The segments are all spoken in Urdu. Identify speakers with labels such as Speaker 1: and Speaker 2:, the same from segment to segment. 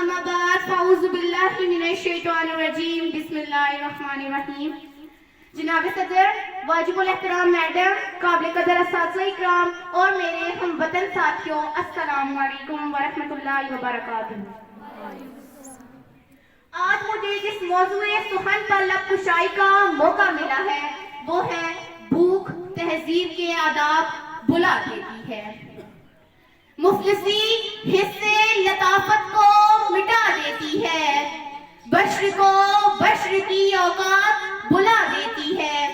Speaker 1: اما بعد فاعوذ باللہ من الشیطان الرجیم بسم اللہ الرحمن الرحیم. جناب صدر، واجب الاحترام میڈم، قابل قدر اساتذہ اکرام اور میرے ہم وطن ساتھیوں، السلام علیکم ورحمۃ اللہ وبرکاتہ. آج مجھے جس موضوع سخن پر لب کشائی کا موقع ملا ہے وہ ہے بھوک تہذیب کے آداب بلا دیتی ہے. مفلسی حصے لطافت کو مٹا دیتی ہے. بشر کو بشر کی اوقات بلا دیتی ہے.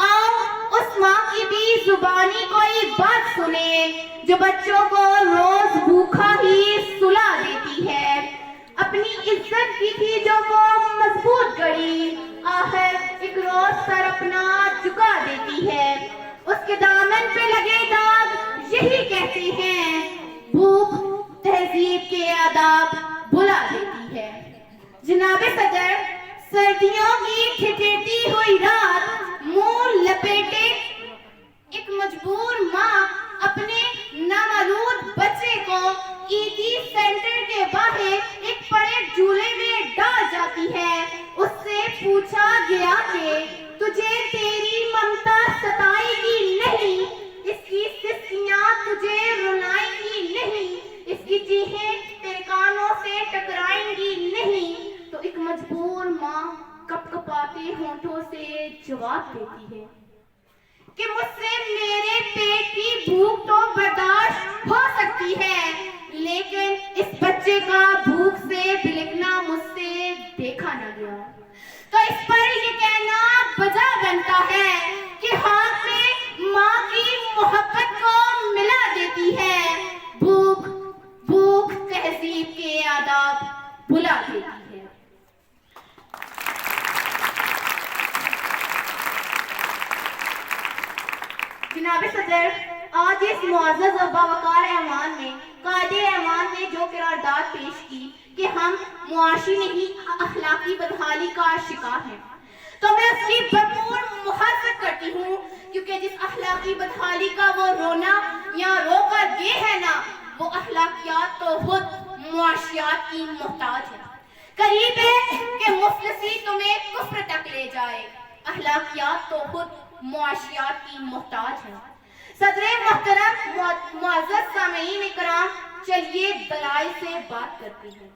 Speaker 1: آؤ اس ماں کی بھی زبانی کوئی بات سنے جو بچوں کو روز بھوکا ہی سلا دیتی ہے. اپنی عزت کی تھی جو وہ مضبوط گڑی، آخر ایک روز سر اپنا جھکا دیتی ہے. اس کے دامن پہ لگے داغ یہی کہتے ہیں بھوک تہذیب کے آداب بلا دیتی ہے. جناب صدر، سردیوں کی ٹھٹھیرتی ہوئی رات، منہ لپیٹے ایک مجبور ماں اپنے نامولود بچے کو عیدی سینٹر کے باہر ایک بڑے جھولے میں ڈال جاتی ہے. اس سے پوچھا گیا کہ تجھے تیری ممتا ستائے گی نہیں، اس کی سسکیاں تجھے رلائیں گی نہیں، اس کی چیخیں تیرے کانوں سے ٹکرائیں گی نہیں، تو ایک مجبور ماں کپ کپاتے ہونٹوں سے جواب دیتی ہے کہ مجھ سے میرے پیٹ کی بھوک تو برداشت ہو سکتی ہے، لیکن اس بچے کا بھوک سے بلکنا مجھ سے دیکھا نہ گیا. تو اس پر یہ کہنا بجا بنتا ہے کہ ہاتھ میں ماں کی محبت کو ملا دیتی ہے. بھوک بھوک تہذیب کے آداب بلا دیتی ہے. جناب صدر، آج اس معزز و باوقار ایوان میں قائد ایوان نے جو قرارداد پیش کی کہ ہم معاشی نہیں اخلاقی بدحالی کا شکار ہیں، تو میں اس کی بھرپور محبت کرتی ہوں، کیونکہ جس اخلاقی بدحالی کا وہ رونا یا رو کر یہ ہے نا، وہ اخلاقیات تو خود معاشیات کی محتاج ہے. قریب ہے کہ مفلسی تمہیں کفر تک لے جائے، اخلاقیات تو خود معاشیات کی محتاج ہے. صدر محترم، معزز سامعین اکرام، چلیے دلائل سے بات کرتے ہیں.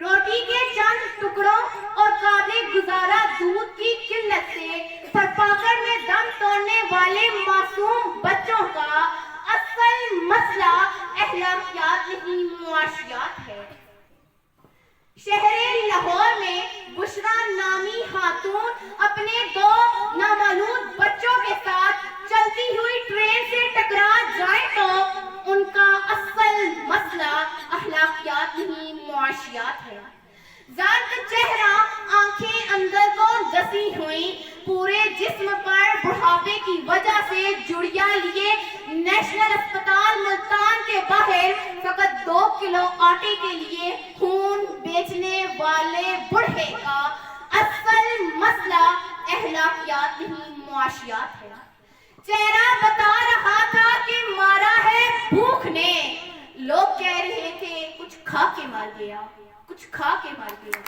Speaker 1: روٹی کے چند ٹکڑوں اور قابل گزارا دودھ کی قلت سے تھرپاکر میں دم توڑنے والے معصوم بچوں کا اصل مسئلہ اخلاقیات نہیں معاشیات ہے. شہر لاہور میں بشرا نامی خاتون اپنے 2 نامولود بچوں کے ساتھ چلتی ہوئی ٹرین سے ٹکرا جائیں تو ان کا اصل مسئلہ اخلاقیات نہیں معاشیات ہے. زرد چہرہ، آنکھیں اندر کو دسی ہوئی، پورے جسم پر بڑھاپے کی وجہ سے جڑیا لیے نیشنل اسپتال ملتان کے باہر فقط 2 کلو آٹے کے لیے خون بیچنے والے بڑھے کا اصل مسئلہ اخلاقیات نہیں معاشیات ہے. چہرہ بتا رہا تھا کہ مارا ہے بھوک نے، لوگ کہہ رہے تھے کچھ کھا کے مر گیا، کچھ کھا کے مر گیا.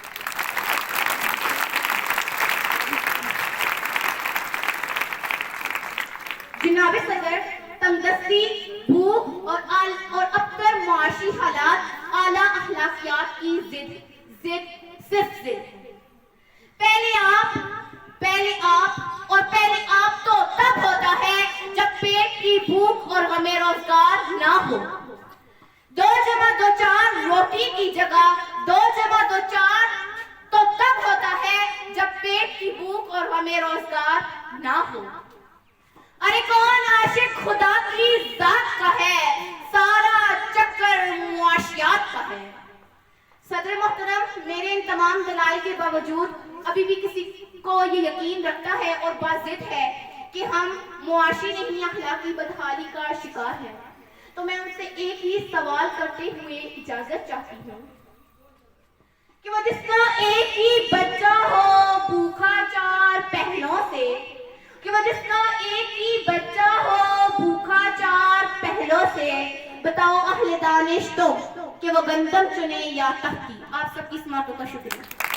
Speaker 1: جناب صدر، تندرستی، بھوک اور ابتر معاشی حالات اعلیٰ اخلاقیات کی ضد صرف ضد ہے. پہلے آپ تو تب ہوتا ہے جب پیٹ کی بھوک اور غم روزگار نہ ہو. 2 جمع 2 4 روٹی کی جگہ 2 جمع 2 4 تو تب ہوتا ہے جب پیٹ کی بھوک اور غم روزگار نہ ہو. ارے کون عاشق خدا کی ذات کا ہے، سارا چکر معاشیات کا ہے. صدر محترم، میرے ان تمام دلائل کے باوجود ابھی بھی کسی کو یہ یقین رکھتا ہے اور باضد ہے کہ ہم معاشی نہیں اخلاقی بدحالی کا شکار ہیں، تو میں ان سے ایک ہی سوال کرتے ہوئے اجازت چاہتی ہوں کہ وہ جس کا ایک ہی بچہ ہو بھوکا 4 پہلوں سے، کہ وہ جس کا ایک ہی بچہ ہو بھوکا 4 پہلوں سے، بتاؤ اہل دانش تم کہ وہ گندم چنے یا تختی. آپ سب کی سماعتوں کا شکریہ.